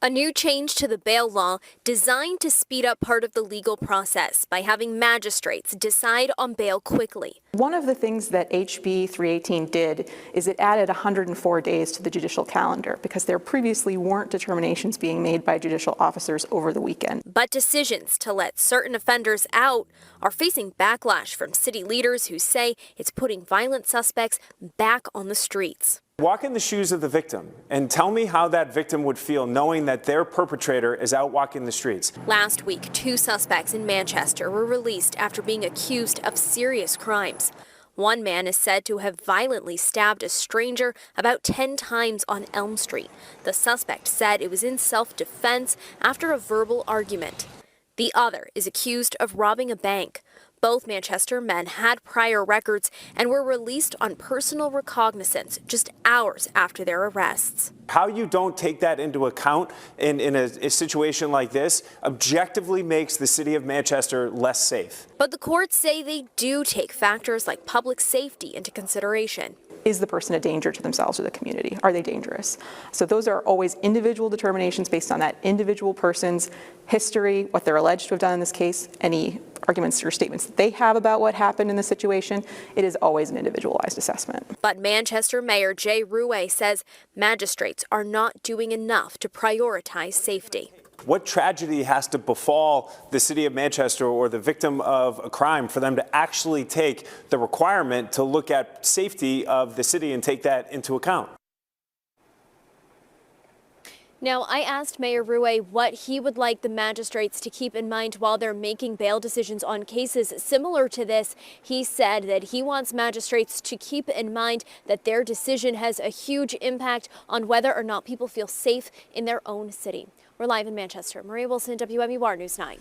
A new change to the bail law designed to speed up part of the legal process by having magistrates decide on bail quickly. One of the things that HB 318 did is it added 104 days to the judicial calendar because there previously weren't determinations being made by judicial officers over the weekend. But decisions to let certain offenders out are facing backlash from city leaders who say it's putting violent suspects back on the streets. Walk in the shoes of the victim and tell me how that victim would feel knowing that their perpetrator is out walking the streets. Last week, 2 suspects in Manchester were released after being accused of serious crimes. One man is said to have violently stabbed a stranger about 10 times on Elm Street. The suspect said it was in self-defense after a verbal argument. The other is accused of robbing a bank. Both Manchester men had prior records and were released on personal recognizance just hours after their arrests. How you don't take that into account in a situation like this objectively makes the city of Manchester less safe. But the courts say they do take factors like public safety into consideration. Is the person a danger to themselves or the community? Are they dangerous? So those are always individual determinations based on that individual person's history, what they're alleged to have done in this case, any arguments or statements that they have about what happened in the situation. It is always an individualized assessment. But Manchester Mayor Jay Ruwe says magistrates are not doing enough to prioritize safety. What tragedy has to befall the city of Manchester or the victim of a crime for them to actually take the requirement to look at safety of the city and take that into account? Now, I asked Mayor Ruwe what he would like the magistrates to keep in mind while they're making bail decisions on cases similar to this. He said that he wants magistrates to keep in mind that their decision has a huge impact on whether or not people feel safe in their own city. We're live in Manchester. Maria Wilson, WMUR News 9.